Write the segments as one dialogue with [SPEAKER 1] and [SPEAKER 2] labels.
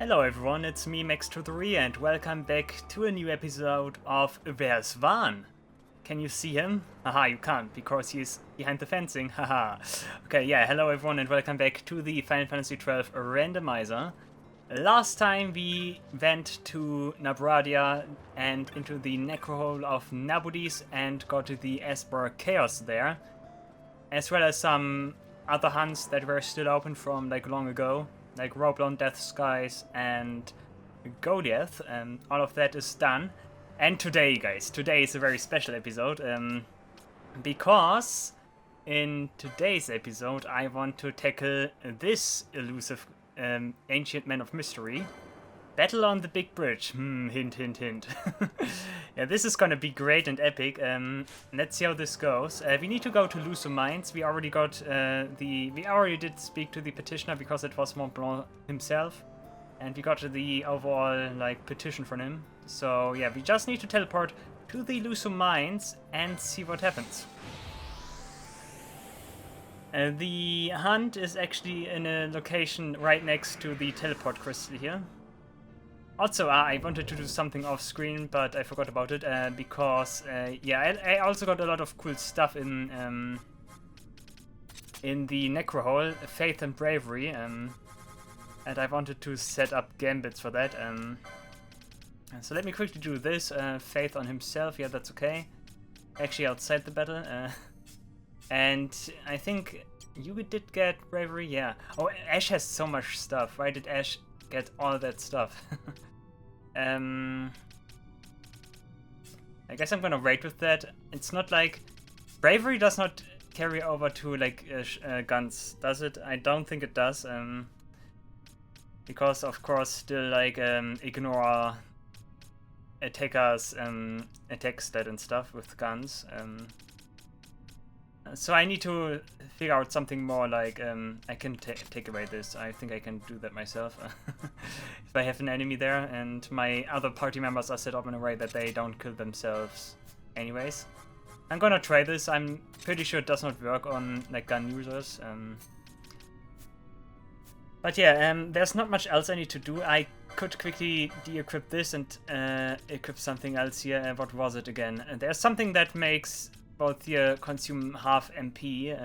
[SPEAKER 1] Hello everyone, it's me Max23 and welcome back to a new episode of Where's Van? Can you see him? Haha, you can't because he's behind the fencing, haha. Okay, yeah, hello everyone and welcome back to the Final Fantasy XII Randomizer. Last time we went to Nabradia and into the necrohole of Nabudis and got to the Esper Chaos there, as well as some other hunts that were still open from like long ago, like Roblon, Death Skies, and Goliath, and all of that is done. And today, guys, today is a very special episode, because in today's episode I want to tackle this elusive ancient man of mystery. Battle on the Big Bridge. Hint, hint, hint. Yeah, this is gonna be great and epic. Let's see how this goes. We need to go to Lhusu Mines. We already got we already did speak to the petitioner because it was Mont Blanc himself, and we got the overall like petition from him. So yeah, we just need to teleport to the Lhusu Mines and see what happens. The hunt is actually in a location right next to the teleport crystal here. Also, I wanted to do something off screen, but I forgot about it because, yeah, I also got a lot of cool stuff in the necrohole, Faith and Bravery, and I wanted to set up gambits for that. So let me quickly do this. Faith on himself, yeah, that's okay. Actually, outside the battle, and I think you did get Bravery, yeah. Oh, Ash has so much stuff. Why did Ash get all that stuff? I guess I'm gonna wait with that. It's not like Bravery does not carry over to like guns, does it? I don't think it does. Because of course still like ignore attackers attack stat and stuff with guns. So I need to figure out something more like, I can take away this. I think I can do that myself. If I have an enemy there and my other party members are set up in a way that they don't kill themselves anyways. I'm gonna try this. I'm pretty sure it does not work on like gun users. But yeah, there's not much else I need to do. I could quickly de-equip this and equip something else here. What was it again? There's something that makes both here consume half MP.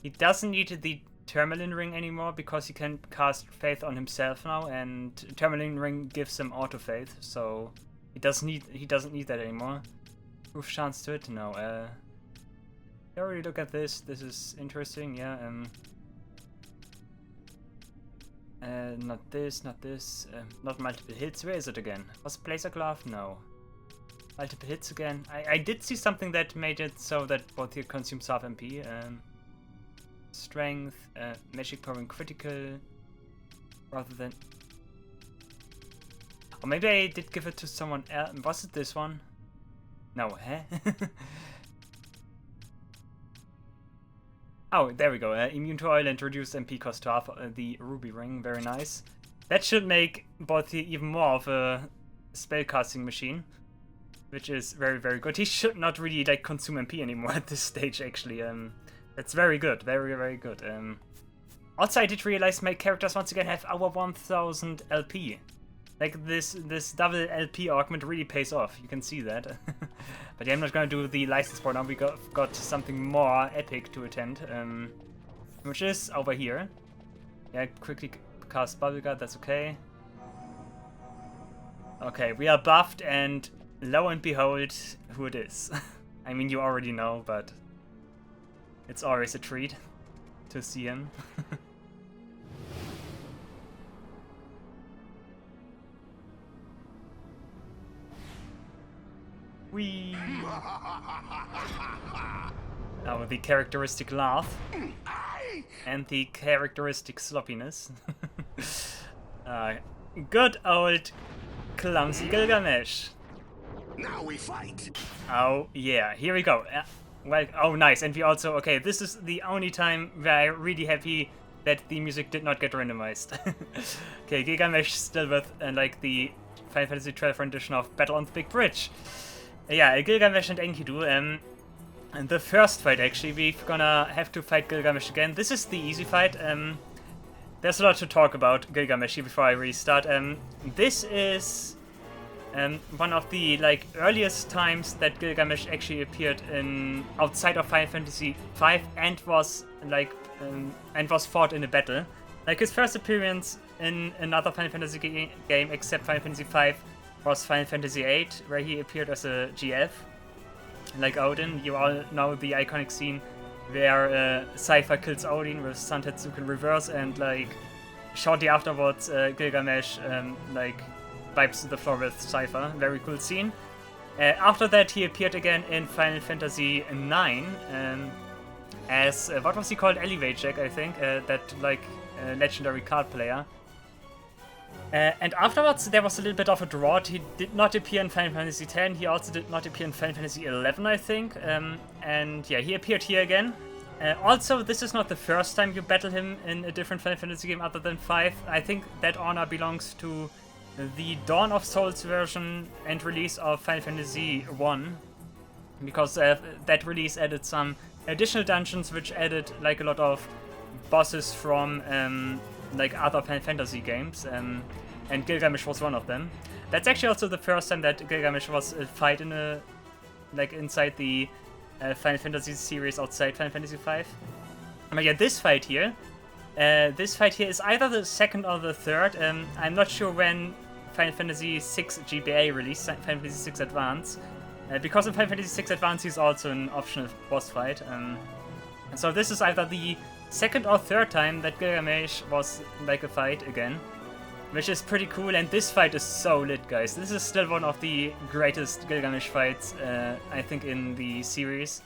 [SPEAKER 1] He doesn't need the Tourmaline Ring anymore because he can cast Faith on himself now, and Tourmaline Ring gives him auto Faith, so he doesn't need that anymore. Proof chance to it? No. Already look at this. This is interesting. Yeah. Not this. Not this. Not multiple hits. Where is it again? Was it Blazer Glove? No. Multiple hits again. I did see something that made it so that both here consumes half MP. Strength, magic power and critical, rather than. Or maybe I did give it to someone else. Was it this one? No, huh? Oh, there we go. Immune to oil and reduced MP cost to half. The ruby ring, very nice. That should make both here even more of a spellcasting machine, which is very, very good. He should not really like consume MP anymore at this stage, actually. That's very good, very, very good. Also, I did realize my characters once again have our 1000 LP. Like this double LP augment really pays off. You can see that. But yeah, I'm not gonna do the license board now. We got something more epic to attend, which is over here. Yeah, quickly cast Bubble Guard. That's okay. Okay, we are buffed, and lo and behold, who it is. I mean, you already know, but it's always a treat to see him. Whee! Now with the characteristic laugh and the characteristic sloppiness. Good old clumsy Gilgamesh.
[SPEAKER 2] Now we fight.
[SPEAKER 1] Oh yeah, here we go. Well, oh nice, and we also, okay, this is the only time where I'm really happy that the music did not get randomized. Okay, Gilgamesh still with like the Final Fantasy XII rendition of Battle on the Big Bridge. Yeah, Gilgamesh and Enkidu. And the first fight actually, we're gonna have to fight Gilgamesh again. This is the easy fight. there's a lot to talk about Gilgamesh here before I restart. This is one of the like earliest times that Gilgamesh actually appeared in outside of Final Fantasy V and was like and was fought in a battle. Like his first appearance in another Final Fantasy game except Final Fantasy V was Final Fantasy VIII, where he appeared as a GF, like Odin. You all know the iconic scene where Cypher kills Odin with Sun Tetsuken in reverse, and like shortly afterwards Gilgamesh like vibes to the floor with Cypher. Very cool scene. After that he appeared again in Final Fantasy IX as what was he called? Jack, I think, that like legendary card player. And afterwards there was a little bit of a drought. He did not appear in Final Fantasy X, he also did not appear in Final Fantasy XI, I think. And yeah, he appeared here again. Also, this is not the first time you battle him in a different Final Fantasy game other than 5. I think that honor belongs to the Dawn of Souls version and release of Final Fantasy I, because that release added some additional dungeons which added like a lot of bosses from like other Final Fantasy games, and Gilgamesh was one of them. That's actually also the first time that Gilgamesh was a fight in a like inside the Final Fantasy series outside Final Fantasy V. But yeah, this fight here is either the second or the third. I'm not sure when Final Fantasy VI GBA released, Final Fantasy VI Advance, because in Final Fantasy VI Advance he's also an optional boss fight. And so this is either the second or third time that Gilgamesh was like a fight again, which is pretty cool. And this fight is so lit, guys. This is still one of the greatest Gilgamesh fights, I think, in the series.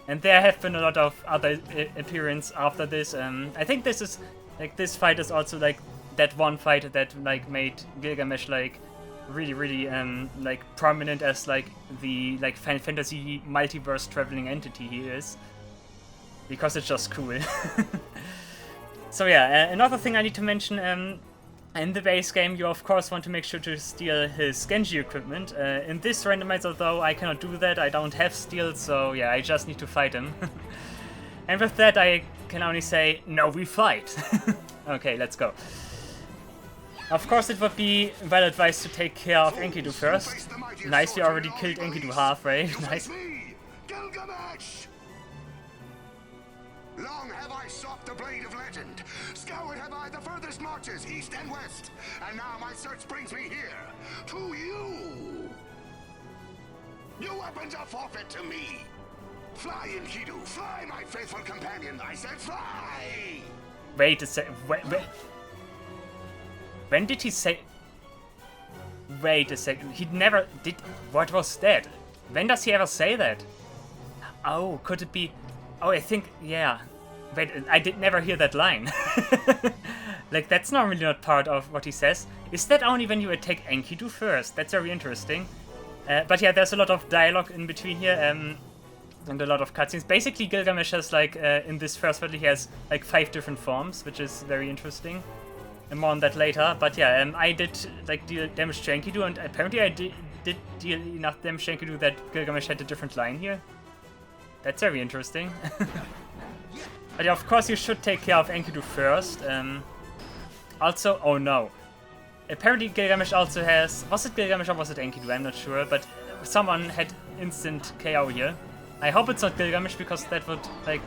[SPEAKER 1] And there have been a lot of other appearances after this. I think this is like this fight is also like that one fight that like made Gilgamesh like really like prominent as like the like Final Fantasy multiverse traveling entity he is, because it's just cool. So yeah, another thing I need to mention, in the base game you of course want to make sure to steal his Genji equipment. In this randomizer though I cannot do that, I don't have steal, so yeah, I just need to fight him. And with that I can only say, no, we fight! Okay, let's go. Of course it would be well advised to take care of Enkidu first. Nice, we already killed Enkidu halfway. Nice.
[SPEAKER 2] Gilgamesh! Long have I sought the blade of legend. Scoured have I the furthest marches, east and west. And now my search brings me here, to you. Your weapons are forfeit to me. Fly, Enkidu, fly, my faithful companion. I said fly!
[SPEAKER 1] Wait a sec. Wait. When did he say... Wait a second. He never did... What was that? When does he ever say that? Oh, could it be... Oh, I think... Yeah. Wait, I did never hear that line. Like, that's normally not part of what he says. Is that only when you attack Enkidu first? That's very interesting. But yeah, there's a lot of dialogue in between here. And a lot of cutscenes. Basically, Gilgamesh has, like, in this first battle, he has, like, 5 different forms, which is very interesting. And more on that later. But yeah, I did, like, deal damage to Enkidu, and apparently I did deal enough damage to Enkidu that Gilgamesh had a different line here. That's very interesting. But yeah, of course you should take care of Enkidu first. Also, oh no. Apparently Gilgamesh also has... Was it Gilgamesh or was it Enkidu? I'm not sure, but someone had instant KO here. I hope it's not Gilgamesh, because that would, like,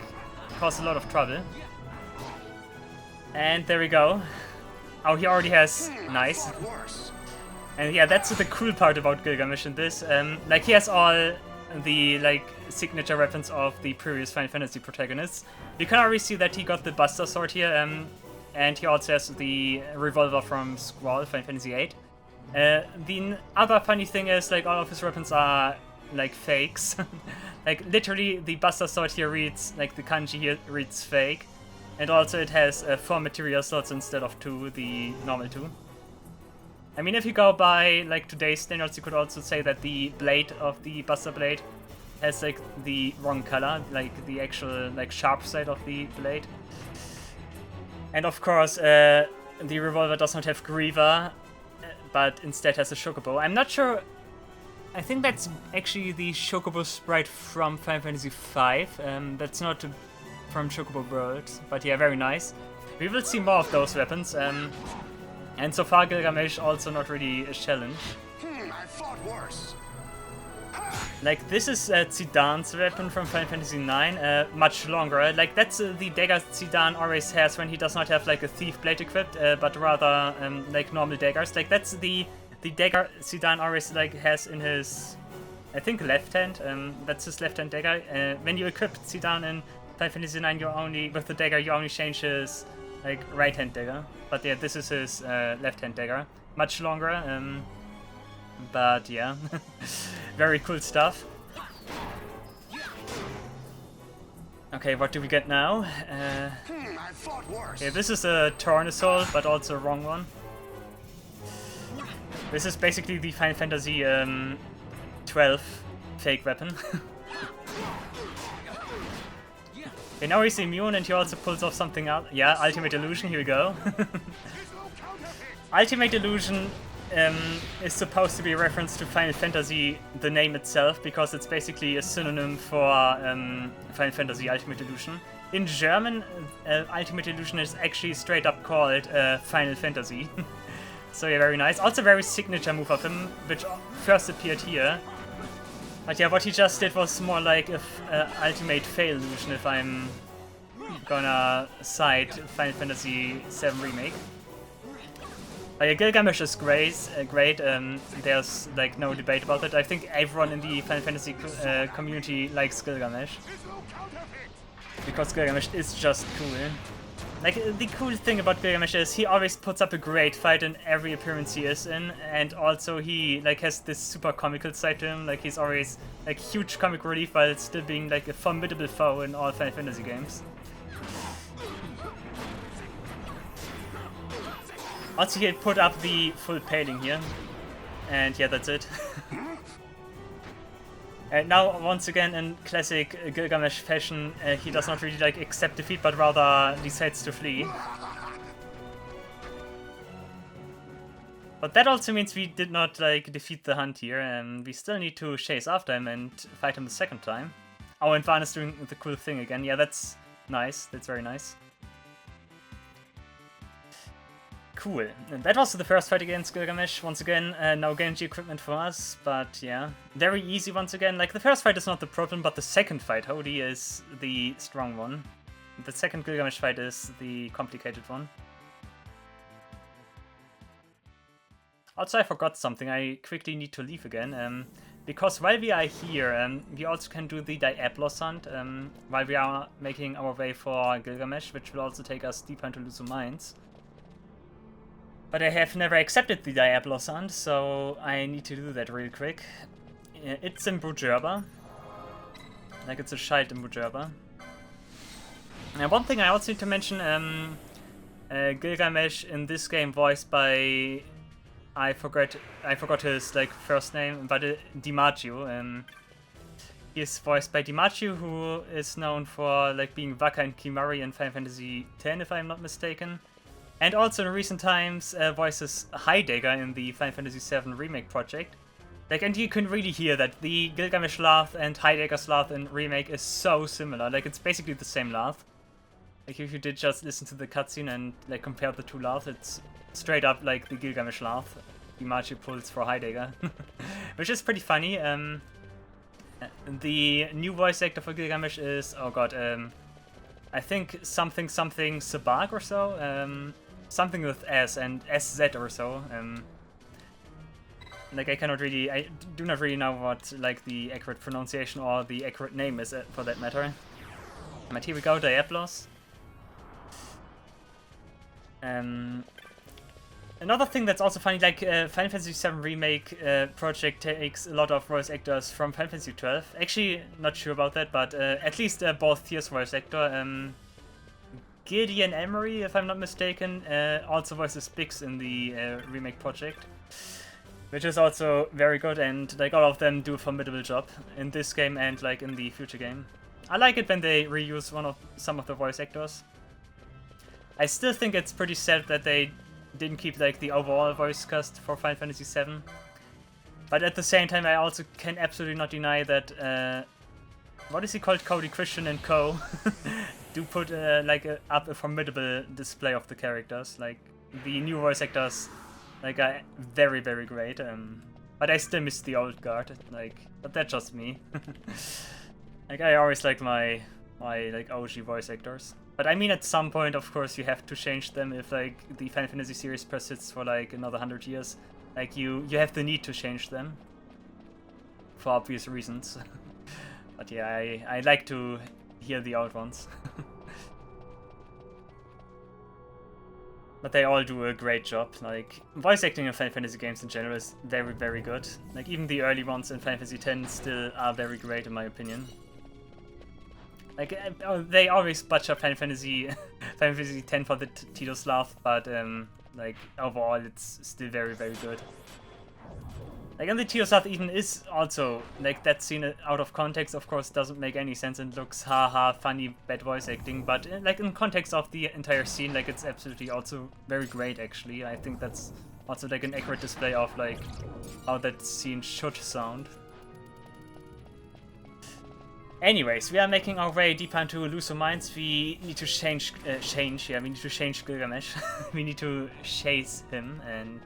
[SPEAKER 1] cause a lot of trouble. And there we go. Oh, he already has... Nice. And yeah, that's the cool part about Gilgamesh in this. Like, he has all the, like, signature weapons of the previous Final Fantasy protagonists. You can already see that he got the Buster Sword here, and he also has the revolver from Squall, Final Fantasy VIII. The other funny thing is, like, all of his weapons are, like, fakes. Like, literally, the Buster Sword here reads, like, the kanji here reads fake. And also it has 4 material slots instead of 2, the normal 2. I mean, if you go by, like, today's standards, you could also say that the blade of the Buster Blade has, like, the wrong color, like, the actual, like, sharp side of the blade. And of course, the revolver does not have Griever, but instead has a Chocobo. I'm not sure... I think that's actually the Chocobo sprite from Final Fantasy V. That's not from Chocobo World, but yeah, very nice. we will see more of those weapons. And so far, Gilgamesh also not really a challenge.
[SPEAKER 2] I fought worse.
[SPEAKER 1] Like, this is Zidane's weapon from Final Fantasy IX, much longer. Like, that's the dagger Zidane always has when he does not have, like, a thief blade equipped, but rather, like, normal daggers. Like, that's the dagger Zidane always, like, has in his, I think, left hand. That's his left hand dagger. When you equip Zidane in Final Fantasy IX, with the dagger, you only change his, like, right hand dagger. But yeah, this is his left hand dagger. Much longer, but yeah, very cool stuff. Okay, what do we get now?
[SPEAKER 2] I fought worse.
[SPEAKER 1] Yeah, this is a Tornasol, but also a wrong one. This is basically the Final Fantasy XII fake weapon. Okay, now he's immune and he also pulls off something out. Yeah, Ultimate Illusion, here we go. Ultimate Illusion is supposed to be a reference to Final Fantasy, the name itself, because it's basically a synonym for Final Fantasy Ultimate Illusion. In German, Ultimate Illusion is actually straight up called Final Fantasy. So yeah, very nice. Also very signature move of him, which first appeared here. But yeah, what he just did was more like a Ultimate Fail Illusion, if I'm gonna cite Final Fantasy VII Remake. But yeah, Gilgamesh is great. There's like no debate about it. I think everyone in the Final Fantasy community likes Gilgamesh. Because Gilgamesh is just cool. Like, the cool thing about Gilgamesh is he always puts up a great fight in every appearance he is in, and also he like has this super comical side to him. Like, he's always like huge comic relief while still being like a formidable foe in all Final Fantasy games. Also, he put up the full paling here, and yeah, that's it. And now, once again, in classic Gilgamesh fashion, he does not really like accept defeat, but rather decides to flee. But that also means we did not like defeat the hunt here, and we still need to chase after him and fight him the second time. Oh, and Van is doing the cool thing again. Yeah, that's nice. That's very nice. Cool. And that was the first fight against Gilgamesh. Once again, no Genji equipment for us, but yeah. Very easy once again. Like, the first fight is not the problem, but the second fight, Hody, is the strong one. The second Gilgamesh fight is the complicated one. Also, I forgot something. I quickly need to leave again. Because while we are here, we also can do the Diabolos hunt while we are making our way for Gilgamesh, which will also take us deeper into Lhusu Mines. But I have never accepted the Diabolos hunt, so I need to do that real quick. It's in Bujerba. Like, it's a Shite in Bujerba. And one thing I also need to mention, Gilgamesh in this game voiced by... I forgot his like first name, but DiMaggio. He is voiced by DiMaggio, who is known for like being Waka and Kimari in Final Fantasy X, if I'm not mistaken. And also in recent times voices Heidegger in the Final Fantasy VII Remake project. Like, and you can really hear that the Gilgamesh laugh and Heidegger's laugh in Remake is so similar. Like, it's basically the same laugh. Like, if you did just listen to the cutscene and like compare the two laughs, it's straight up like the Gilgamesh laugh DiMaggio pulls for Heidegger. Which is pretty funny. The new voice actor for Gilgamesh is, oh god, I think something Sabag or so. Something with S and SZ or so. Like, I do not really know what like the accurate pronunciation or the accurate name is for that matter. But here we go, Diabolos. Another thing that's also funny, like Final Fantasy VII Remake project takes a lot of voice actors from Final Fantasy XII. Actually, not sure about that, but at least both Tears voice actor. Gideon Emery, if I'm not mistaken, also voices Bix in the remake project, which is also very good, and like all of them do a formidable job in this game and like in the future game. I like it when they reuse some of the voice actors. I still think it's pretty sad that they didn't keep like the overall voice cast for Final Fantasy VII, but at the same time I also can absolutely not deny that what is he called, Cody Christian and Co. do put up a formidable display of the characters. Like the new voice actors, like are very very great. But I still miss the old guard. Like, but that's just me. Like I always like my like OG voice actors. But I mean, at some point, of course, you have to change them if like the Final Fantasy series persists for like another 100 years. Like you have the need to change them for obvious reasons. But yeah, I like to hear the old ones. But they all do a great job. Like, voice acting in Final Fantasy games in general is very, very good. Like, even the early ones in Final Fantasy X still are very great in my opinion. Like, they always butcher Final Fantasy X for the Tidus laugh, but like, overall it's still very, very good. Like, and the Tidus laugh even is also, like, that scene out of context, of course, doesn't make any sense and looks haha, funny, bad voice acting, but like, in context of the entire scene, like, it's absolutely also very great, actually. I think that's also, like, an accurate display of, like, how that scene should sound. Anyways, we are making our way deeper into Lhusu mines. We need to change Gilgamesh. We need to chase him and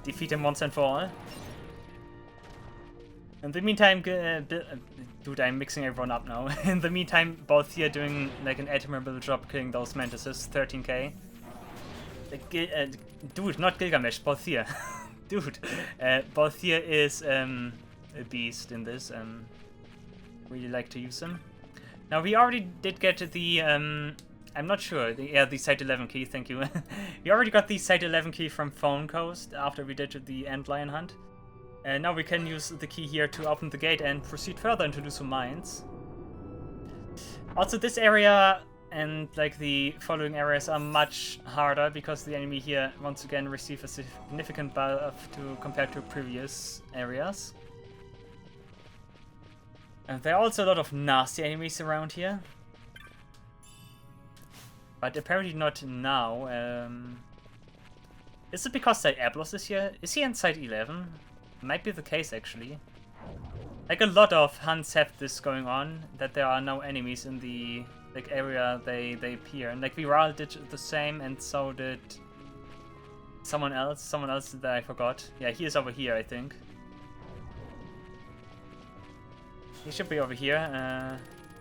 [SPEAKER 1] defeat him once and for all. In the meantime, dude, I'm mixing everyone up now. In the meantime, both here doing like an admirable job killing those mantises, 13k. Dude, not Gilgamesh, both here. Dude, both here is a beast in this. Really like to use him. Now we already did get the I'm not sure. The Site 11 key, thank you. We already got the Site 11 key from Phone Coast after we did the Antlion hunt. And now we can use the key here to open the gate and proceed further into Lhusu mines. Also, this area and like the following areas are much harder because the enemy here once again receive a significant buff compared to previous areas. And there are also a lot of nasty enemies around here. But apparently not now. Is it because Diabolos is here? Is he in Site 11? Might be the case, actually. Like, a lot of hunts have this going on, that there are no enemies in the like area they appear. And like, Viral did the same, and so did someone else. Someone else that I forgot. Yeah, he is over here, I think. He should be over here.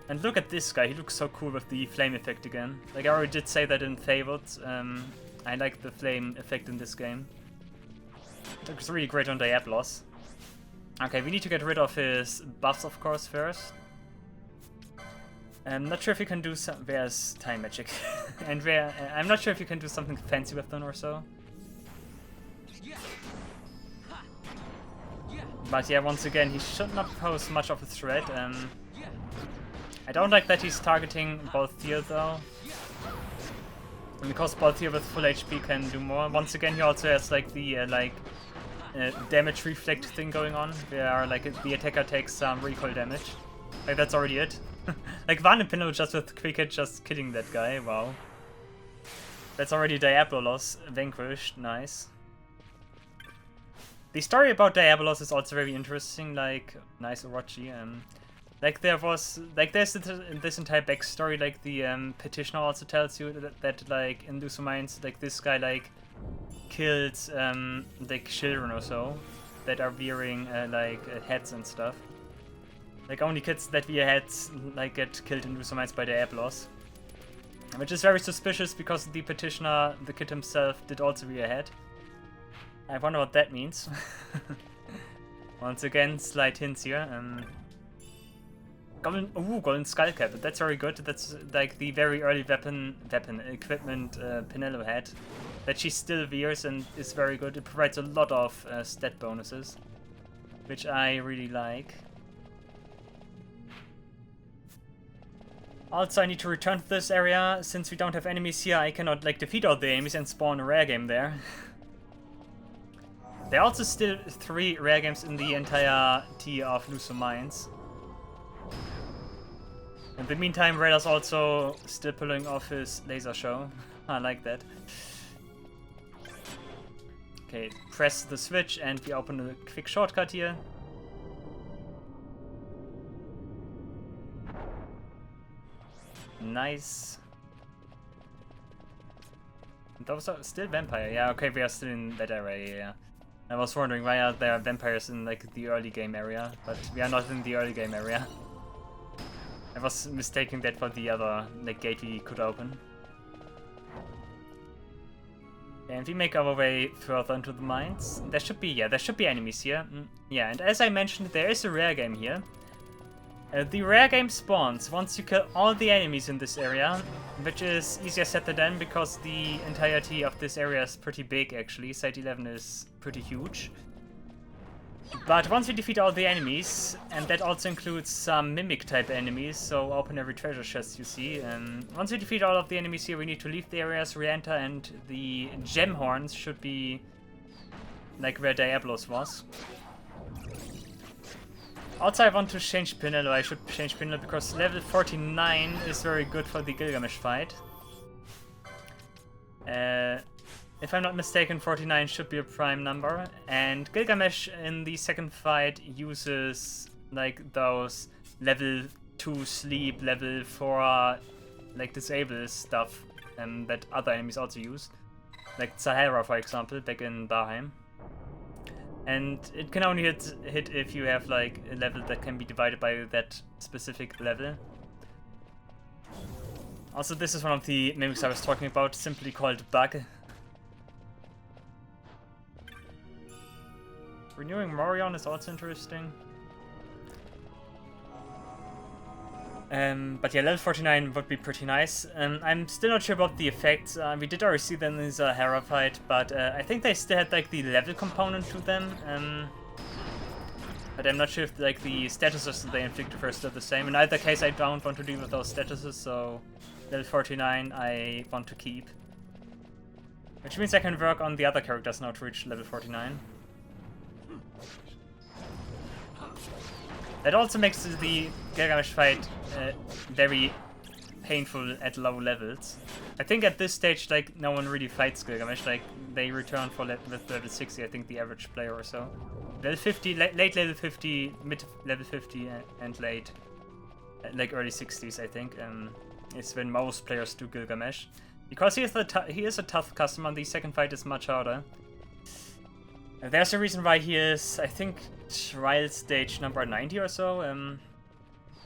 [SPEAKER 1] And look at this guy, he looks so cool with the flame effect again. Like I already did say that in Favored, I like the flame effect in this game. It looks really great on Diabolos. Okay, we need to get rid of his buffs, of course, first. I'm not sure if you can do some... Where's Time Magic? And where... I'm not sure if you can do something fancy with them or so. But yeah, once again, he should not pose much of a threat. I don't like that he's targeting Balthier though. And because Balthier with full HP can do more. Once again, he also has like the damage reflect thing going on, where like the attacker takes some recoil damage. Like that's already it. Like Van and Pinot just with quick hit just killing that guy, wow. That's already Diabolos vanquished, nice. The story about Diabolos is also very interesting, like, nice Orochi. Like there's this entire backstory, like the petitioner also tells you that like in Lhusu mines, like this guy like killed like children or so that are wearing like hats and stuff. Like only kids that wear hats like get killed in Lhusu mines by Diabolos. Which is very suspicious because the petitioner, the kid himself, did also wear a hat. I wonder what that means. Once again, slight hints here. Golden skull cap. That's very good. That's like the very early weapon equipment Pinello had that she still wears and is very good. It provides a lot of stat bonuses, which I really like. Also, I need to return to this area. Since we don't have enemies here, I cannot like defeat all the enemies and spawn a rare game there. There are also still 3 rare games in the entirety of Lhusu mines. In the meantime, Raider's also still pulling off his laser show. I like that. Okay, press the switch and we open a quick shortcut here. Nice. Those are still vampire. Yeah, okay, we are still in that area. Yeah. I was wondering why are there vampires in like the early game area, but we are not in the early game area. I was mistaking that for the other like gate we could open. And we make our way further into the mines. There should be enemies here. Yeah, and as I mentioned, there is a rare game here. The rare game spawns once you kill all the enemies in this area, which is easier said than done because the entirety of this area is pretty big actually. Site 11 is pretty huge. But once we defeat all the enemies, and that also includes some mimic type enemies, so open every treasure chest you see. Once we defeat all of the enemies here, we need to leave the areas, re-enter, and the gem horns should be like where Diabolos was. Also, I want to change Pinel, or I should change Pinel because level 49 is very good for the Gilgamesh fight. If I'm not mistaken, 49 should be a prime number, and Gilgamesh in the second fight uses like those level 2 sleep, level 4 like disable stuff that other enemies also use. Like Sahara, for example, back in Barheim. And it can only hit if you have like a level that can be divided by that specific level. Also, this is one of the mimics I was talking about, simply called Bug. Renewing Morion is also interesting. But yeah, level 49 would be pretty nice. I'm still not sure about the effects. We did already see them in the Sahara fight, but I think they still had like the level component to them. But I'm not sure if like the statuses that they inflicted were still the same. In either case, I don't want to deal with those statuses, so level 49 I want to keep. Which means I can work on the other characters now to reach level 49. That also makes the Gilgamesh fight very painful at low levels. I think at this stage, like, no one really fights Gilgamesh. Like, they return for with level 60, I think the average player or so. Level 50, late level 50, mid level 50, and late, like early 60s, I think, is when most players do Gilgamesh. Because he is a tough customer, the second fight is much harder. There's a reason why he is, I think, trial stage number 90 or so.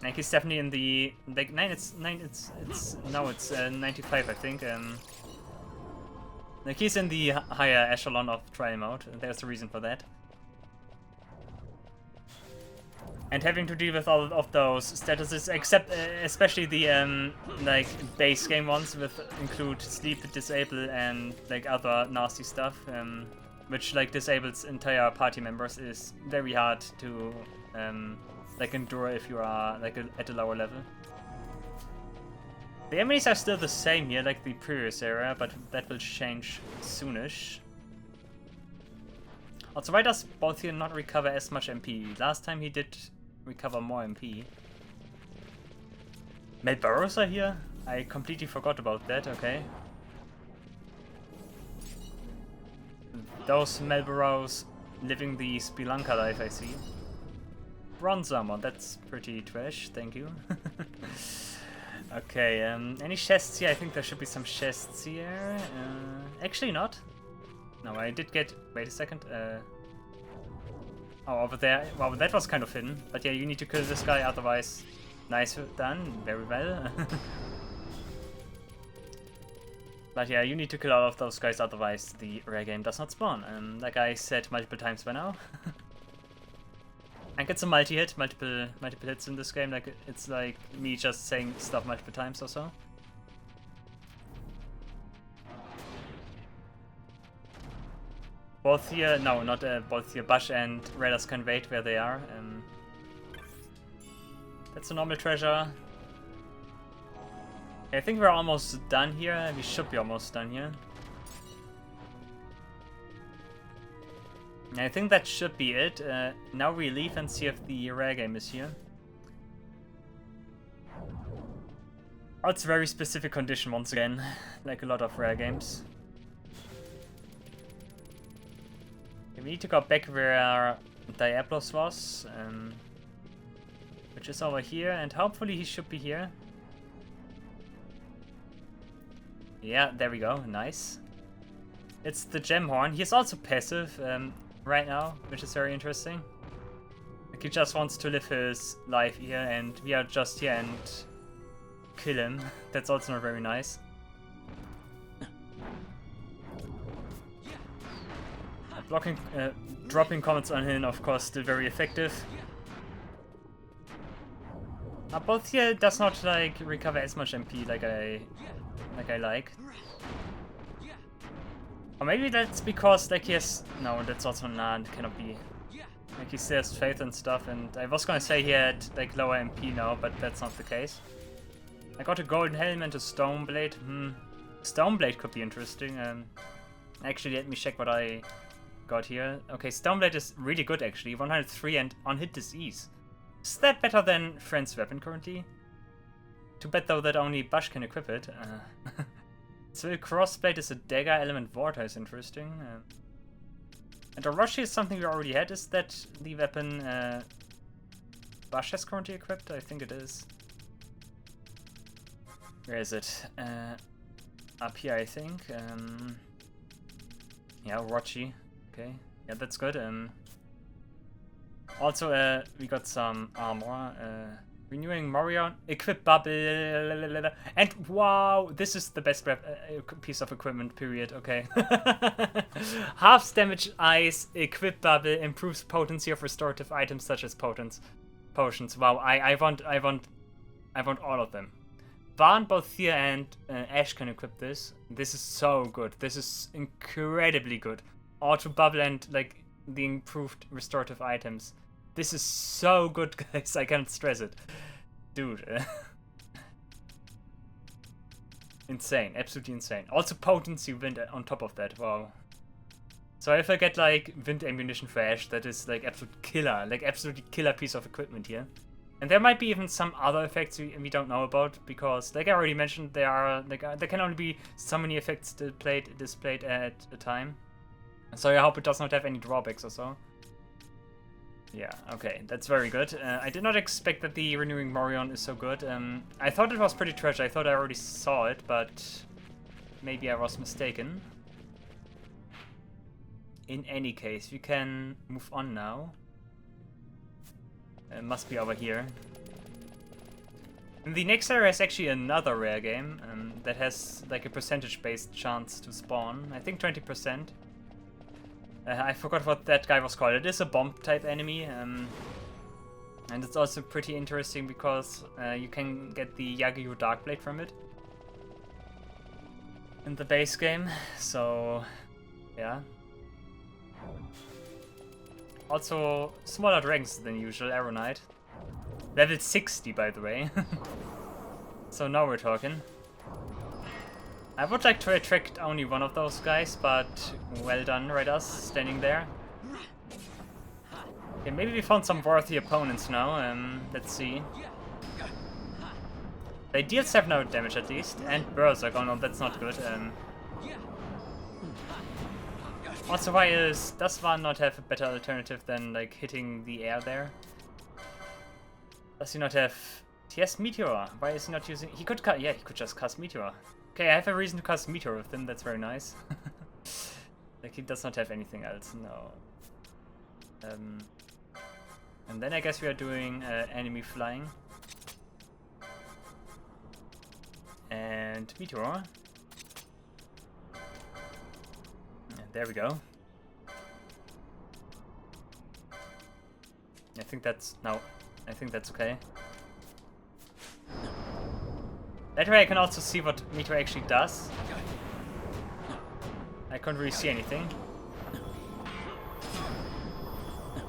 [SPEAKER 1] Like he's definitely in the like it's 95, I think. Like he's in the higher echelon of trial mode. There's a reason for that. And having to deal with all of those statuses, except especially the like base game ones, with include sleep, disable, and like other nasty stuff. Which like disables entire party members, is very hard to like endure if you are like at a lower level. The enemies are still the same here, like the previous era, but that will change soonish. Also, why does Balthier not recover as much MP? Last time he did recover more MP. Melboros are here? I completely forgot about that, okay. Those Melboros living the Spelunker life, I see. Bronze armor, that's pretty trash, thank you. Okay, any chests here? I think there should be some chests here. Actually not. No, I did get... Wait a second. Oh, over there. Wow, that was kind of hidden. But yeah, you need to kill this guy, otherwise... Nice done, very well. But yeah, you need to kill all of those guys, otherwise the rare game does not spawn. Like I said multiple times by now. And it's a multi-hit, multiple hits in this game. Like it's like me just saying stuff multiple times or so. Both here, no, not both here. Bush and Raiders can wait where they are. That's a normal treasure. I think we're almost done here. We should be almost done here. I think that should be it. Now we leave and see if the rare game is here. Oh, it's a very specific condition once again, like a lot of rare games. We need to go back where Diabolos was, which is over here, and hopefully he should be here. Yeah, there we go. Nice. It's the gem horn. He's also passive right now, which is very interesting. Like he just wants to live his life here, and we are just here and kill him. That's also not very nice. Blocking, dropping comments on him, of course, still very effective. Both here does not like recover as much MP like I like. Or maybe that's because like he has no, that's also not cannot be. Like he still has faith and stuff, and I was gonna say he had like lower MP now, but that's not the case. I got a golden helm and a stone blade. Stone blade could be interesting. Actually, let me check what I got here. Okay, stone blade is really good actually. 103 and on hit disease. Is that better than Friend's weapon currently? Too bad though that only Bush can equip it. So crossblade is a dagger, element water is interesting. And Orochi is something we already had. Is that the weapon Bush has currently equipped? I think it is. Where is it? Up here, I think. Yeah, Orochi. Okay, yeah, that's good. Also, we got some armor. Renewing Morion, equip bubble, and wow, this is the best piece of equipment, period, okay. Half damage ice, equip bubble, improves potency of restorative items such as potions. Wow, I want all of them. Van, both Thea and Ash can equip this. This is so good. This is incredibly good. Auto bubble and like the improved restorative items. This is so good, guys. I can't stress it. Dude. Insane. Absolutely insane. Also potency wind on top of that. Wow. So if I get like wind ammunition for Ash, that is like absolute killer. Like absolutely killer piece of equipment here. And there might be even some other effects we don't know about, because like I already mentioned, there can only be so many effects displayed at a time. So I hope it does not have any drawbacks or so. Yeah, okay, that's very good. I did not expect that the Renewing Morion is so good. I thought it was pretty trash. I thought I already saw it, but maybe I was mistaken. In any case, we can move on now. It must be over here. And the next area is actually another rare game that has like a percentage-based chance to spawn. I think 20%. I forgot what that guy was called. It is a bomb-type enemy, and it's also pretty interesting because you can get the Yagyu Darkblade from it in the base game, so yeah. Also, smaller dragons than usual, Arrow Knight. Level 60, by the way. So now we're talking. I would like to attract only one of those guys, but well done, Raiders, standing there. Okay, maybe we found some worthy opponents now, let's see. They deal 7 damage at least, and Berserk, oh no, that's not good. Also, does Van not have a better alternative than like hitting the air there? Does he not have... He has Meteor, why is he not using... He could cut, yeah, he could just cast Meteor. Okay, I have a reason to cast Meteor with him, that's very nice. Like, he does not have anything else, no. And then I guess we are doing enemy flying. And Meteor. And there we go. I think that's... No, I think that's okay. That way I can also see what Meteor actually does. I can't really see anything.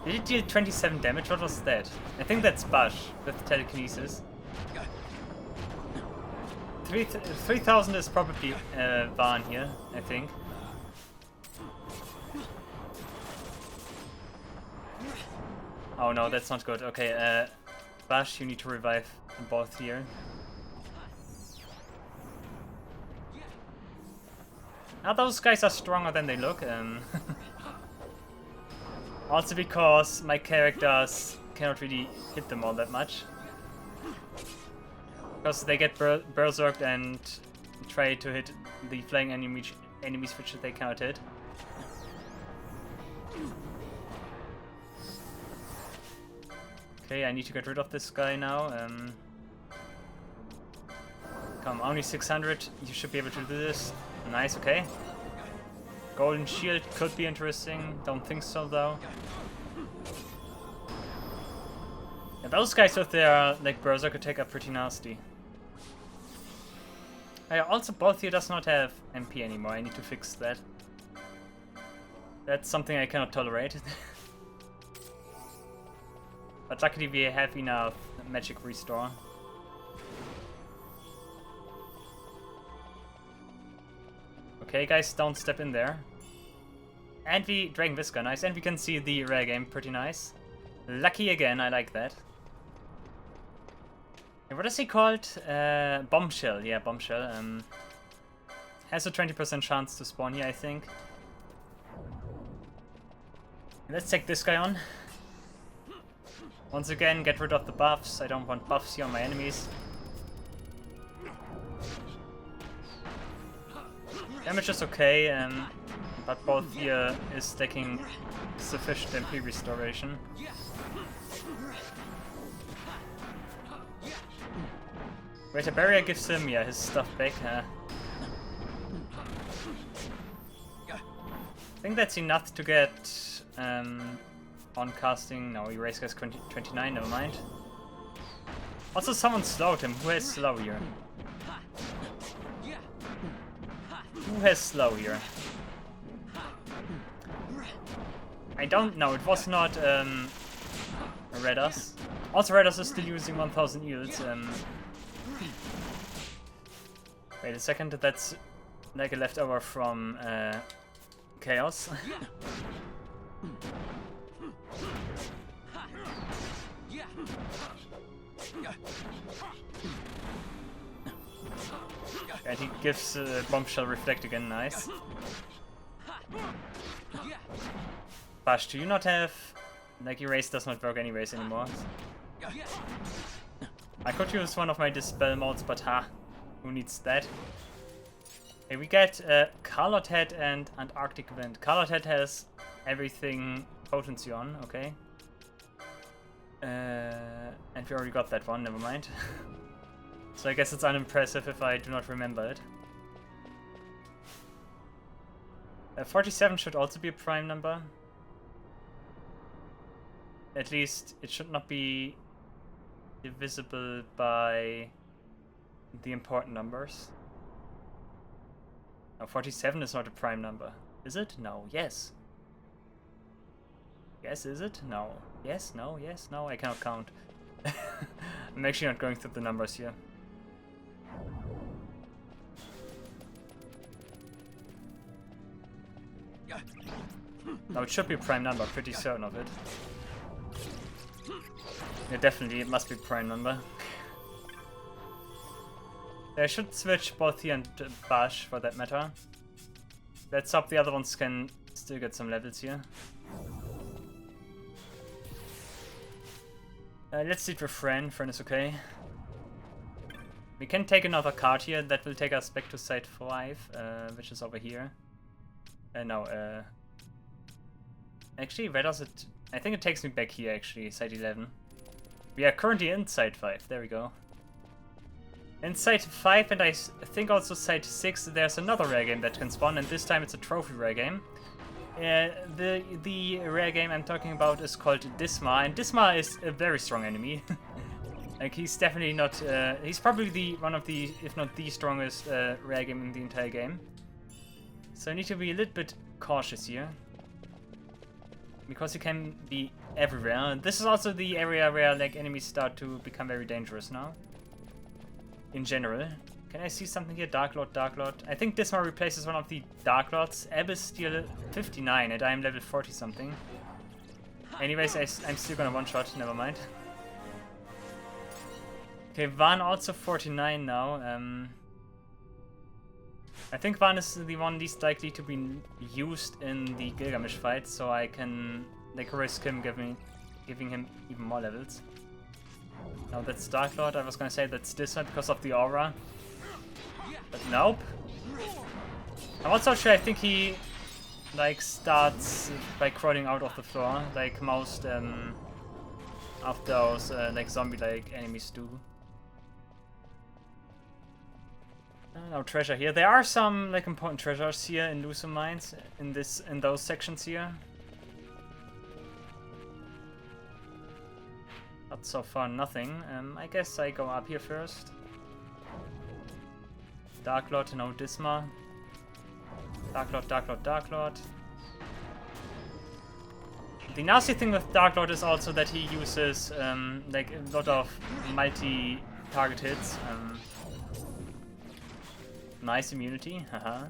[SPEAKER 1] Did it deal 27 damage? What was that? I think that's Bush with telekinesis. 3000 is probably Van here, I think. Oh no, that's not good. Okay, Bush, you need to revive both here. Now those guys are stronger than they look. Also because my characters cannot really hit them all that much. Because they get berserked and try to hit the flying enemies which they cannot hit. Okay, I need to get rid of this guy now. Come, only 600. You should be able to do this. Nice, okay. Golden shield could be interesting. Don't think so though. Yeah, those guys with their like berserk attack are pretty nasty. Also, Balthier does not have MP anymore. I need to fix that. That's something I cannot tolerate. But luckily we have enough magic restore. Okay, guys, don't step in there. And we Dragon Whisker, nice. And we can see the rare game, pretty nice. Lucky again, I like that. And what is he called? Bombshell, yeah, Bombshell. Has a 20% chance to spawn here, I think. Let's take this guy on. Once again, get rid of the buffs. I don't want buffs here on my enemies. Damage is okay, but both here is taking sufficient MP restoration. Wait, a barrier gives him, yeah, his stuff back. I think that's enough to get on casting. No, erase guy's 29, never mind. Also, someone slowed him. Who has slow here? Who has slow here? I don't know. It was not Redas. Also, Redas is still using 1000 yields. Wait a second. That's like a leftover from Chaos. And he gives Bombshell Reflect again, nice. Bash, do you not have... Like, Erase does not work anyways anymore. I could use one of my Dispel modes, but who needs that? Okay, we get Carlot Head and Antarctic Wind. Carlot Head has everything potency on, okay. And we already got that one, never mind. So I guess it's unimpressive if I do not remember it. 47 should also be a prime number. At least it should not be divisible by the important numbers. No, 47 is not a prime number. Is it? No. Yes. Yes, is it? No. Yes, no, yes, no. I cannot count. I'm actually not going through the numbers here. No, it should be a prime number, pretty certain of it. Yeah, definitely, it must be a prime number. I should switch both here and Bash for that matter. Let's hope the other ones can still get some levels here. Let's see it with Fran. Fran is okay. We can take another card here. That will take us back to Site 5, which is over here. No, actually, where does it... I think it takes me back here, actually, Site 11. We are currently in Site 5. There we go. In Site 5, and I think also Site 6, there's another rare game that can spawn, and this time it's a trophy rare game. The rare game I'm talking about is called Disma, and Disma is a very strong enemy. Like, he's definitely not... he's probably one of the, if not the strongest rare game in the entire game. So I need to be a little bit cautious here. Because he can be everywhere. This is also the area where, like, enemies start to become very dangerous now. In general. Can I see something here? Dark Lord, Dark Lord. I think Disma replaces one of the Dark Lords. Ebb is still 59 and I am level 40 something. Anyways, I'm still gonna one-shot, never mind. Okay, Van also 49 now. I think Van is the one least likely to be used in the Gilgamesh fight, so I can like risk him giving him even more levels. No, that's Dark Lord. I was gonna say that's Disma because of the aura. But nope. I'm also sure I think he like starts by crawling out of the floor, like most of those like zombie-like enemies do. No treasure here. There are some like important treasures here in Lhusu mines in those sections here. But so far nothing. I guess I go up here first. Dark Lord, no Disma. Dark Lord, Dark Lord, Dark Lord. The nasty thing with Dark Lord is also that he uses like a lot of multi-target hits. Nice immunity, haha.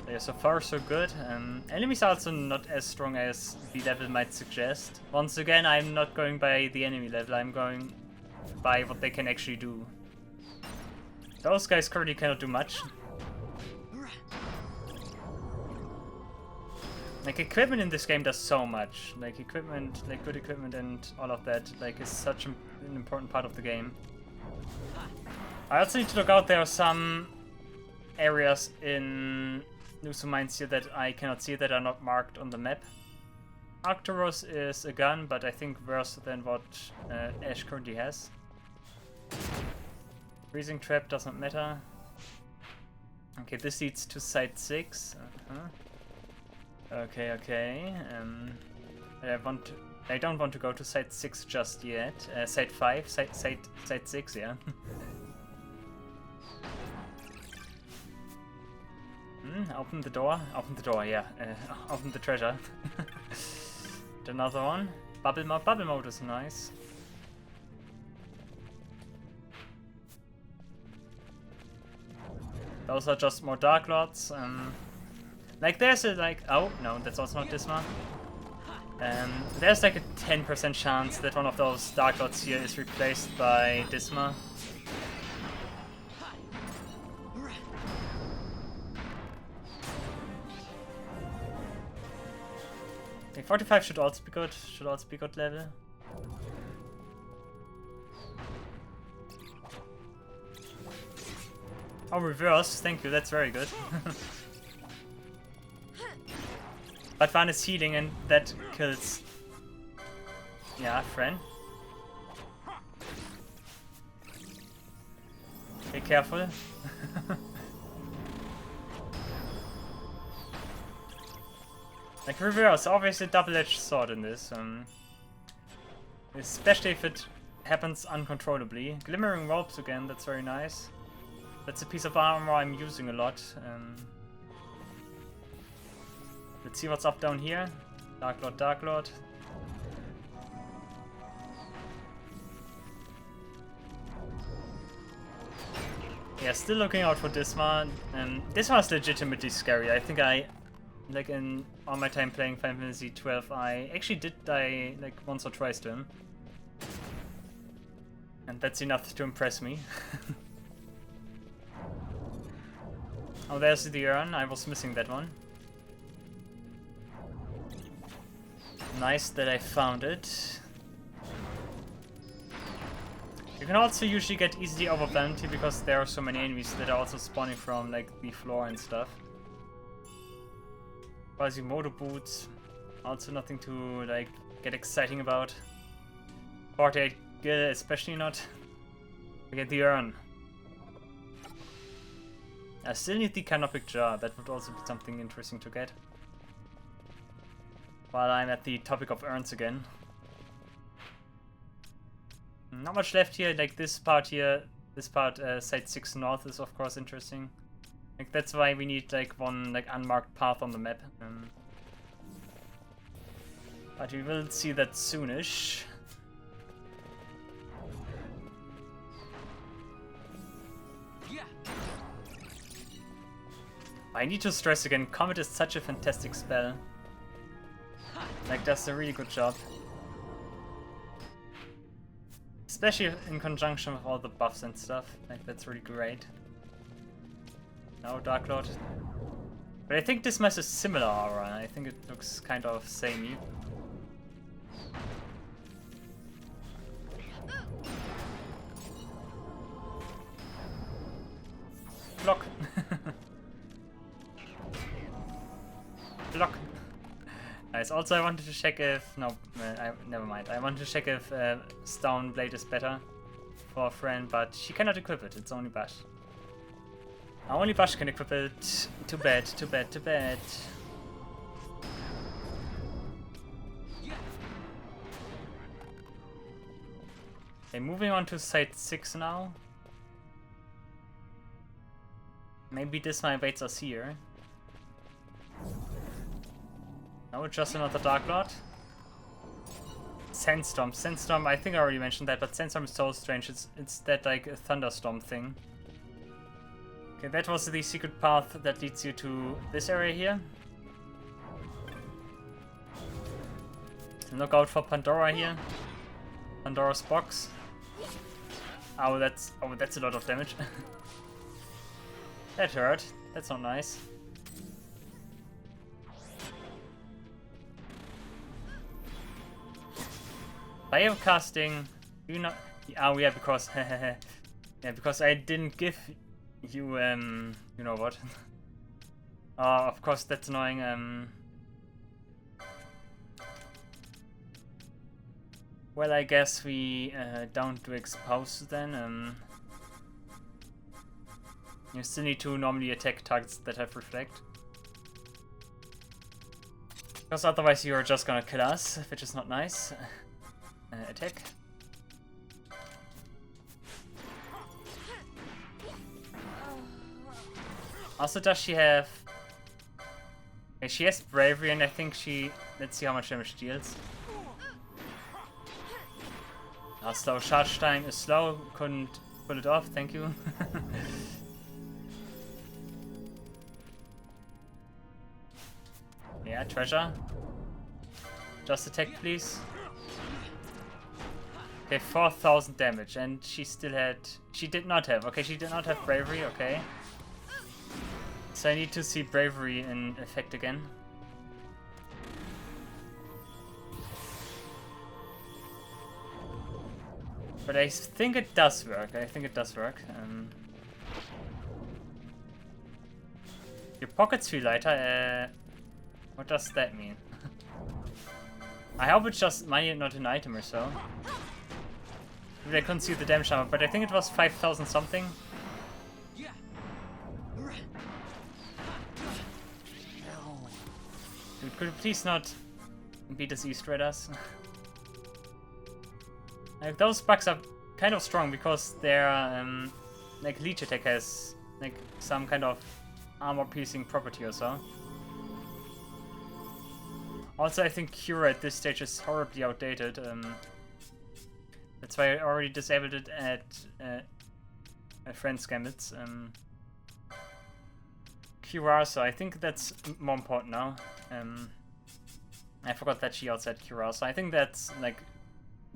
[SPEAKER 1] Yeah, so far so good. Enemies are also not as strong as the level might suggest. Once again, I'm not going by the enemy level, I'm going by what they can actually do. Those guys currently cannot do much. Like, equipment in this game does so much. Like, equipment, like good equipment and all of that, like, is such an important part of the game. I also need to look out, there are some areas in Lhusu mines here that I cannot see, that are not marked on the map. Arcturus is a gun, but I think worse than what Ash currently has. Freezing trap doesn't matter. Okay, this leads to Site 6. Okay, okay. I don't want to go to Site 6 just yet. Site 5, Site 6, yeah. Open the door, yeah. Open the treasure. Another one. Bubble mode is nice. Those are just more Dark Lords. Like there's a like, oh no, that's also not Disma. There's like a 10% chance that one of those Dark Lords here is replaced by Disma. Okay, 45 should also be good. Should also be good level. Oh, reverse. Thank you. That's very good. But one is healing and that kills. Yeah, friend. Be careful. Like reverse, obviously double-edged sword in this. Especially if it happens uncontrollably. Glimmering ropes again, that's very nice. That's a piece of armor I'm using a lot. Let's see what's up down here. Dark Lord, Dark Lord. Yeah, still looking out for Disma. This one's legitimately scary. I think like in all my time playing Final Fantasy XII, I actually did die like once or twice to him. And that's enough to impress me. Oh, there's the urn. I was missing that one. Nice that I found it. You can also usually get easily overwhelmed here because there are so many enemies that are also spawning from like the floor and stuff. Quasimodo boots. Also nothing to like get exciting about. 48 gil especially not. We get the urn. I still need the canopic jar, that would also be something interesting to get. While I'm at the topic of urns again. Not much left here, like this part here, Site 6 North is of course interesting. Like that's why we need like one like unmarked path on the map. But we will see that soonish. I need to stress again, Comet is such a fantastic spell. Like, does a really good job. Especially in conjunction with all the buffs and stuff. Like, that's really great. No, Dark Lord. But I think this mess is similar aura. I think it looks kind of samey. Nice. Also, I wanted to check if... No, never mind. I wanted to check if Stone Blade is better for a friend, but she cannot equip it. It's only Bash. Only Bash can equip it. Too bad, too bad, too bad. Okay, moving on to Site 6 now. Maybe this my waits us here. No, just another Dark Lord. Sandstorm. Sandstorm, I think I already mentioned that, but Sandstorm is so strange. It's that like a thunderstorm thing. Okay, that was the secret path that leads you to this area here. Look out for Pandora here. Pandora's box. Oh, that's a lot of damage. That hurt. That's not nice. Biocasting. Do you not? Oh yeah, because yeah, because I didn't give you you know what? Of course that's annoying. Well, I guess we don't do expose then. You still need to normally attack targets that have reflect. Because otherwise you are just gonna kill us, which is not nice. Attack. Also, does she have... Okay, she has bravery and I think she... Let's see how much damage she deals. Slow charge time is slow, couldn't pull it off, thank you. Yeah, treasure. Just attack, please. Okay, 4,000 damage, and she still had... She did not have... Okay, she did not have bravery, okay. So I need to see bravery in effect again. But I think it does work. I think it does work. Your pockets feel lighter. What does that mean? I hope it's just money and not an item or so. Maybe I couldn't see the damage number, but I think it was 5,000 something. Dude, could you please not beat this East at us? Like, those bugs are kind of strong because their like leech attack has like some kind of armor piercing property or so. Also, I think Cure at this stage is horribly outdated. That's why I already disabled it at Friend's Gambits. Cure, so I think that's more important now. I forgot that she also had Cure, so I think that's like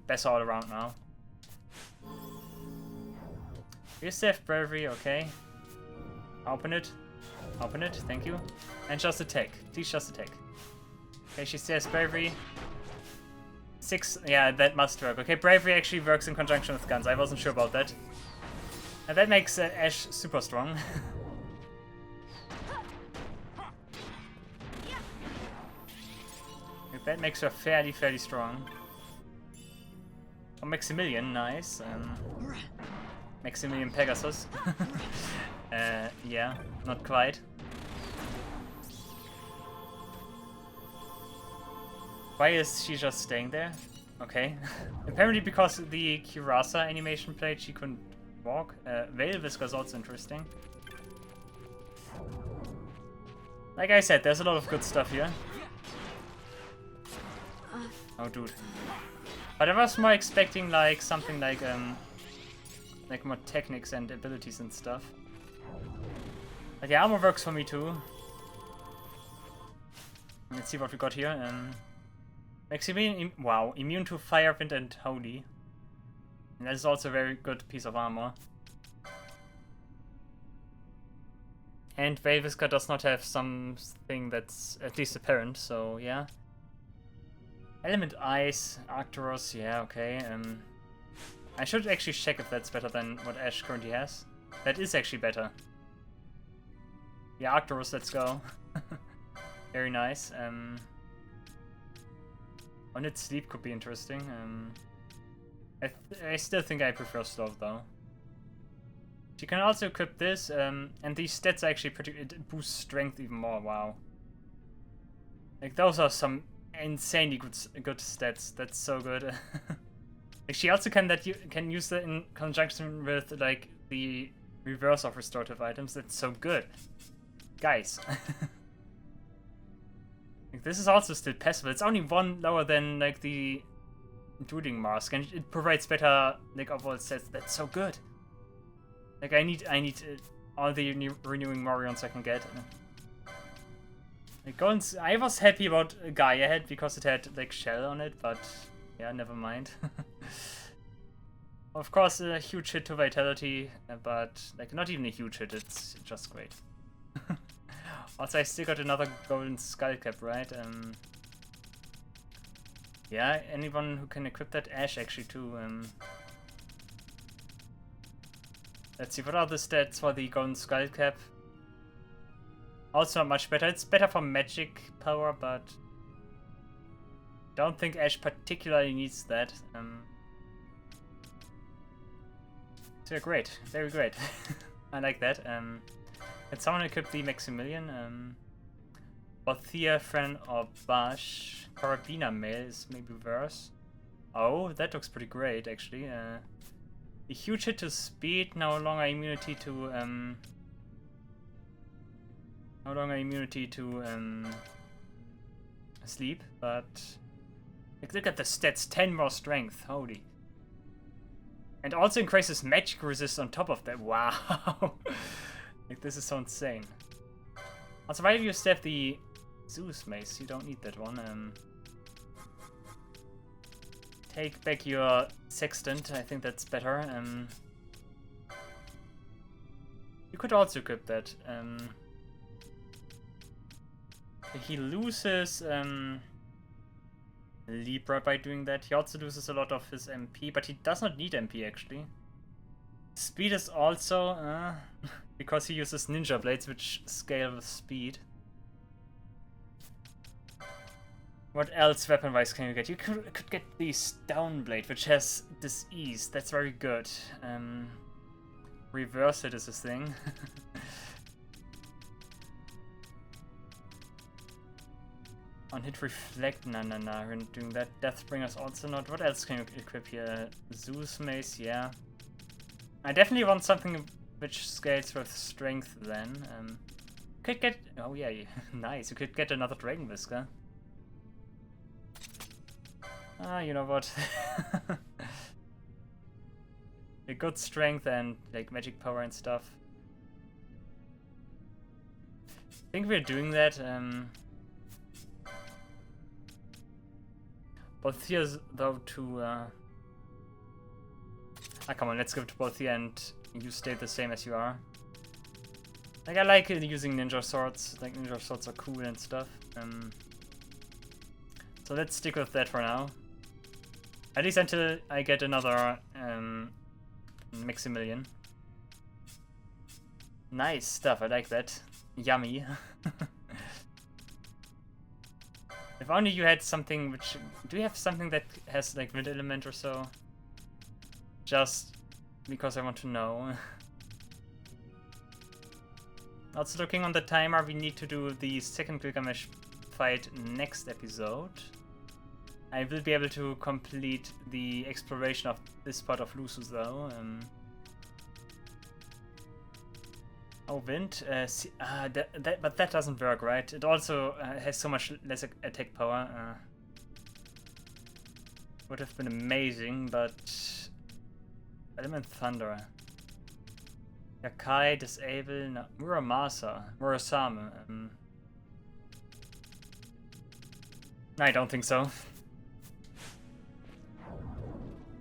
[SPEAKER 1] best all around now. You still have bravery, okay. Open it. Open it, thank you. And just attack. Please just attack. Okay, she still has bravery. 6, yeah, that must work. Okay, bravery actually works in conjunction with guns. I wasn't sure about that. And that makes Ash super strong. That makes her fairly strong. Oh, Maximilian, nice. Maximilian Pegasus. Yeah, not quite. Why is she just staying there? Okay. Apparently because the Kirasa animation played, she couldn't walk. Veil Whisker is also interesting. Like I said, there's a lot of good stuff here. Oh, dude. But I was more expecting like something like more techniques and abilities and stuff. But the armor works for me too. Let's see what we got here. Maximilian, wow, immune to fire, wind, and holy. And that is also a very good piece of armor. And Veil Whisker does not have something that's at least apparent, so yeah. Element Ice, Arcturus, yeah, okay. I should actually check if that's better than what Ash currently has. That is actually better. Yeah, Arcturus, let's go. Very nice. On its sleep could be interesting. I still think I prefer slow though. She can also equip this, and these stats are actually pretty. It boosts strength even more. Wow. Like those are some insanely good stats. That's so good. Like she also can use that in conjunction with like the reverse of restorative items. That's so good, guys. Like, this is also still passable. It's only one lower than like the Dueling Mask, and it provides better like overall stats. That's so good. Like I need all the renewing Morions I can get. Like I was happy about Gaia head because it had like shell on it, but yeah, never mind. Of course, a huge hit to vitality, but like not even a huge hit. It's just great. Also, I still got another golden skull cap, right? Yeah, anyone who can equip that? Ash actually too. Let's see, what are the stats for the golden skull cap? Also not much better. It's better for magic power, but don't think Ash particularly needs that. So yeah, great, very great. I like that. Can someone equip the Maximilian? Bothia, Friend, or Bash? Carabiner Mail is maybe worse. Oh, that looks pretty great actually. A huge hit to speed, no longer immunity to sleep, but like, look at the stats, 10 more strength, holy. And also increases magic resist on top of that. Wow. Like this is so insane. Also, why do you stab the Zeus mace? You don't need that one. Take back your sextant. I think that's better. You could also equip that. He loses Libra by doing that. He also loses a lot of his MP, but he does not need MP actually. Speed is also because he uses ninja blades, which scale with speed. What else weapon-wise can you get? You could get the Stone Blade, which has disease. That's very good. Reverse it is a thing. On hit reflect, no, we're not doing that. Deathbringer's also not. What else can you equip here? Zeus mace, yeah. I definitely want something which scales with strength then. Could get, oh yeah, nice. You could get another Dragon Whisker. You know what? A good strength and like magic power and stuff. I think we're doing that. Bothia though to come on, let's give it to Bothia and you stay the same as you are. Like I like using ninja swords. Like ninja swords are cool and stuff. So let's stick with that for now. At least until I get another Maximilian. Nice stuff, I like that. Yummy. If only you had something which... Do you have something that has like wind element or so? Just because I want to know. Also looking on the timer, we need to do the second Gilgamesh fight next episode. I will be able to complete the exploration of this part of Lhusu though. Oh, wind. But that doesn't work, right? It also has so much less attack power. Would have been amazing, but Element Thunder. Yakai, Disable, no, Murasame. No, I don't think so.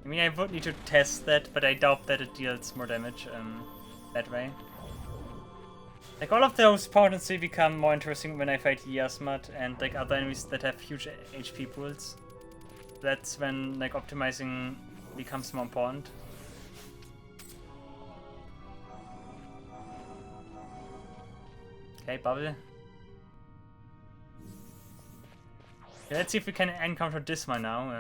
[SPEAKER 1] I mean, I would need to test that, but I doubt that it deals more damage that way. Like, all of those potency become more interesting when I fight Yasmat and like other enemies that have huge HP pools. That's when like optimizing becomes more important. Okay, bubble. Okay, let's see if we can encounter Disma now.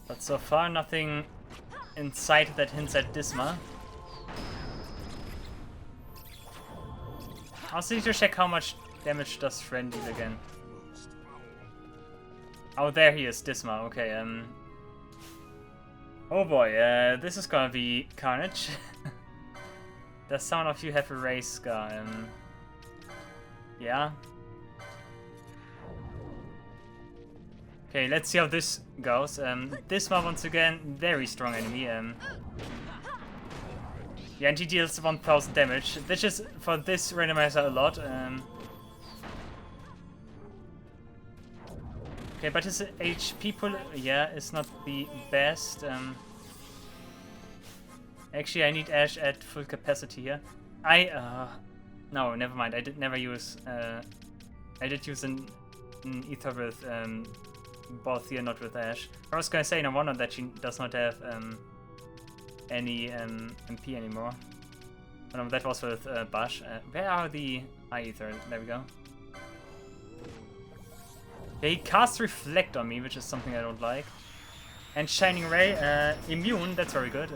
[SPEAKER 1] But so far, nothing in sight that hints at Disma. I also need to check how much damage does Friend deal again. Oh, there he is, Disma. Okay, oh boy, this is gonna be carnage. Does someone of you have a race scar? Yeah. Okay, let's see how this goes. Disma once again, very strong enemy. Yeah, and he deals 1000 damage, which is for this randomizer a lot. Okay, but his HP pool, yeah, is not the best. Actually, I need Ash at full capacity here. No, never mind. I did never use. I did use an ether with both here, not with Ash. I was gonna say, no wonder that she does not have any MP anymore. Oh, no, that was with Bash. Where are the Eye Ether? There we go. He casts Reflect on me, which is something I don't like. And Shining Ray, immune, that's very good.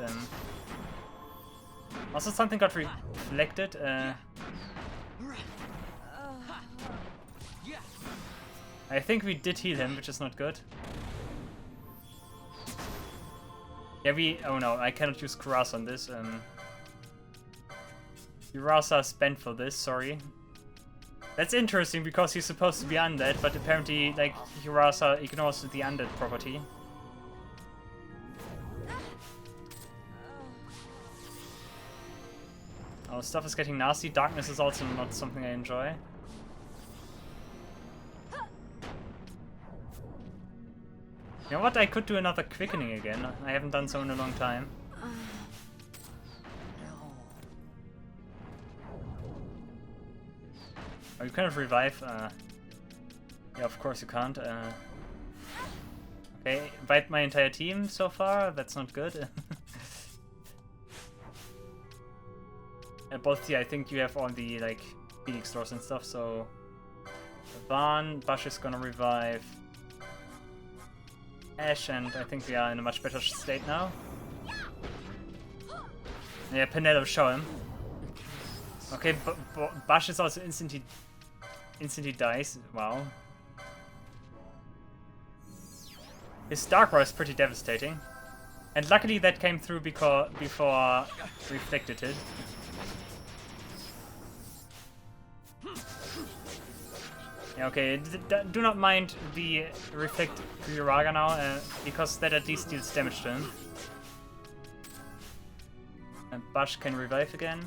[SPEAKER 1] Also something got reflected. I think we did heal him, which is not good. Yeah, oh no, I cannot use Kuras on this. Urasa spent for this, sorry. That's interesting because he's supposed to be undead, but apparently, like, Urasa ignores the undead property. Oh, stuff is getting nasty. Darkness is also not something I enjoy. You know what? I could do another quickening again. I haven't done so in a long time. Oh, you cannot revive. Yeah, of course you can't. Okay, bite my entire team so far. That's not good. Both here, I think you have all the like Phoenix stores and stuff. So Van, Bash is gonna revive Ash, and I think we are in a much better state now. Yeah, Penelo, show him. Okay, Bash is also instantly dies. Wow. His Dark Roar is pretty devastating. And luckily that came through before reflected it. Yeah, okay, do not mind the Reflect Ryuraga now, because that at least deals damage to him. And Bash can revive again.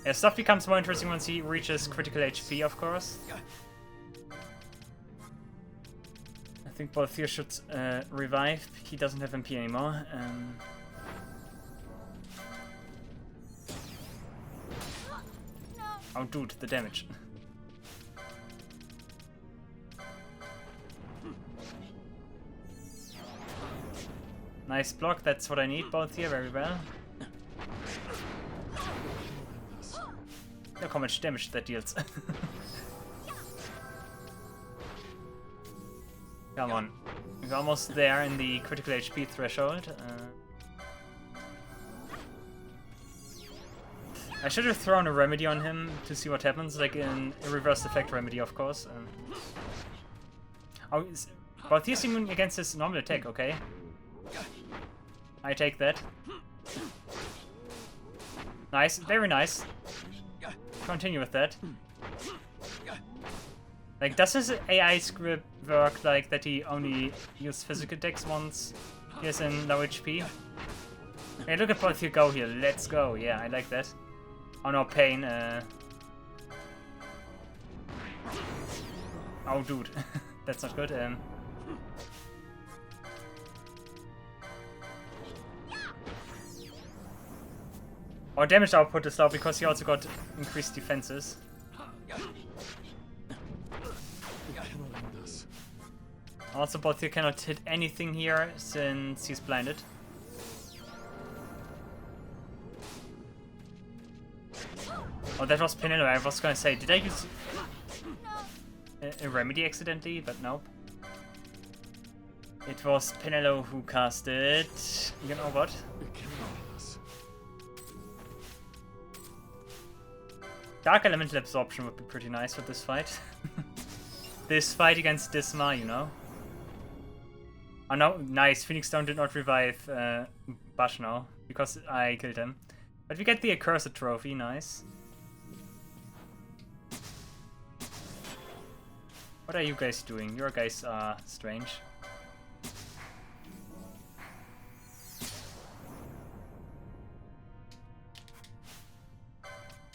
[SPEAKER 1] Yeah, stuff becomes more interesting once he reaches critical HP, of course. I think both here should revive. He doesn't have MP anymore. Oh, dude, the damage. Nice block, that's what I need, both here, very well. Look how much damage that deals. Come on. We're almost there in the critical HP threshold. I should have thrown a remedy on him to see what happens, like in a reverse effect remedy, of course. Oh, but he's immune against his normal attack, okay. I take that. Nice, very nice. Continue with that. Like, does his AI script work like that he only uses physical attacks once he is in low HP? Hey, look at both you go here, let's go. Yeah, I like that. Oh no, pain. Oh, dude. That's not good. Our damage output is low because he also got increased defenses. Also, both here cannot hit anything here since he's blinded. Oh, Oh, that was Penelope. I was gonna say, did I use a remedy accidentally? But nope. It was Penelope who casted. You know what? Dark Elemental Absorption would be pretty nice for this fight. This fight against Disma, you know. Oh no, nice. Phoenix Stone did not revive Bash now, because I killed him. But we get the Accursed Trophy, nice. What are you guys doing? Your guys are strange.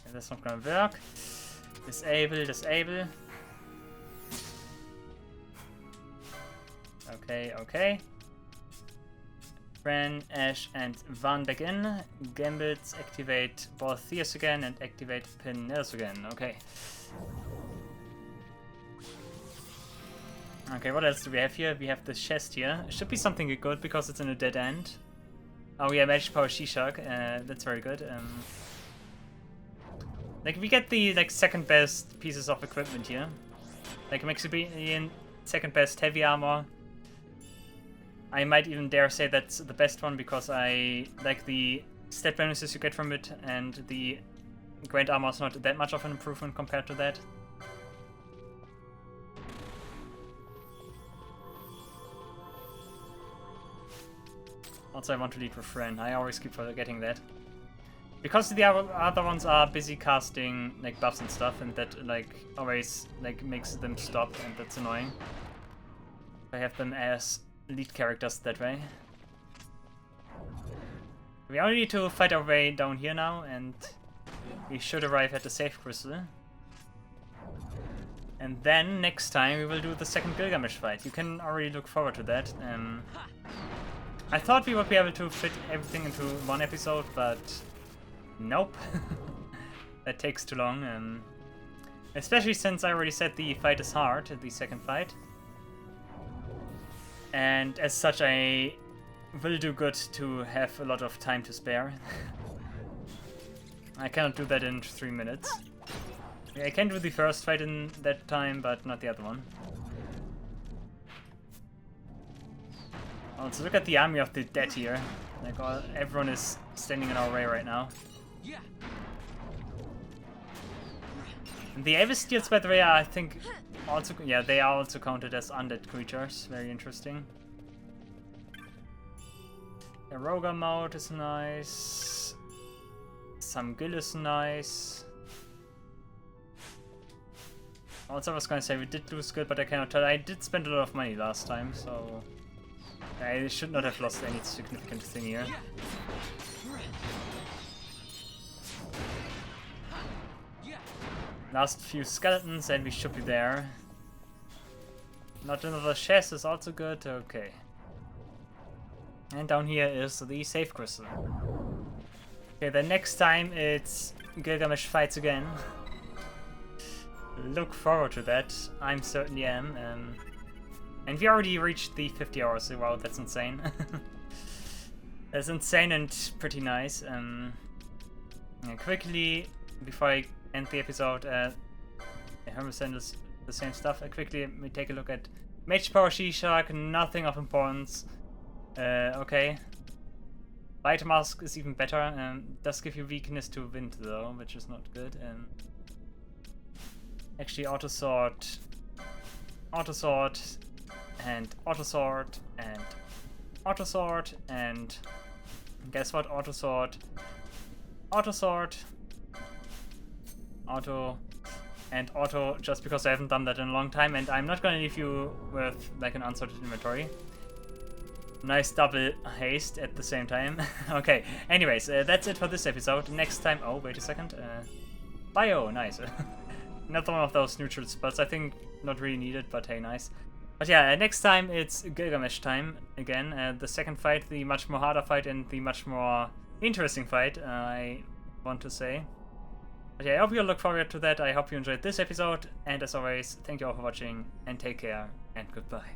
[SPEAKER 1] Yeah, that's not gonna work. Disable, disable. Okay, okay. Ren, Ash, and Van back in. Gambits activate both Theus again and activate Pinellas again. Okay. Okay, what else do we have here? We have the chest here. It should be something good because it's in a dead end. Oh yeah, Magic Power Shishak. That's very good. Like we get the second best pieces of equipment here. Like Maximilian, second best heavy armor. I might even dare say that's the best one because I like the stat bonuses you get from it, and the Grand Armor is not that much of an improvement compared to that. Also, I want to lead with Ren. I always keep forgetting that. Because the other ones are busy casting like buffs and stuff, and that like always like makes them stop, and that's annoying. I have them as lead characters that way. We only need to fight our way down here now, and we should arrive at the safe crystal. And then next time we will do the second Gilgamesh fight. You can already look forward to that. I thought we would be able to fit everything into one episode, but nope. That takes too long. Especially since I already said the fight is hard, the second fight. And as such, I will do good to have a lot of time to spare. I cannot do that in 3 minutes. I can do the first fight in that time, but not the other one. Also, look at the army of the dead here. Like, everyone is standing in our way right now. And the Avis Steels, by the way, are, I think, also, yeah, they are also counted as undead creatures. Very interesting. The Roga mode is nice. Some Gil is nice. Also, I was gonna say we did lose Gil, but I cannot tell. I did spend a lot of money last time, so I should not have lost any significant thing here. Last few skeletons and we should be there. Not another chest is also good, okay. And down here is the safe crystal. Okay, then next time it's Gilgamesh fights again. Look forward to that, I certainly am. And we already reached the 50 hours, so wow, that's insane. That's insane and pretty nice. Quickly, before I end the episode, Hermes is the same stuff. Quickly, let me take a look at Mage Power Shishak, nothing of importance. Okay. Bite Mask is even better. Does give you weakness to wind though, which is not good. Actually, Auto Sword, and Auto Sword, and Auto Sword, and guess what? Auto Sword, Auto Sword, Auto, and Auto, just because I haven't done that in a long time, and I'm not gonna leave you with like an unsorted inventory. Nice double haste at the same time. Okay, anyways, that's it for this episode. Next time, oh, wait a second. Bio, nice. Another one of those neutral spots, I think not really needed, but hey, nice. But yeah, next time it's Gilgamesh time again. The second fight, the much more harder fight and the much more interesting fight, I want to say. But yeah, I hope you look forward to that. I hope you enjoyed this episode. And as always, thank you all for watching and take care and goodbye.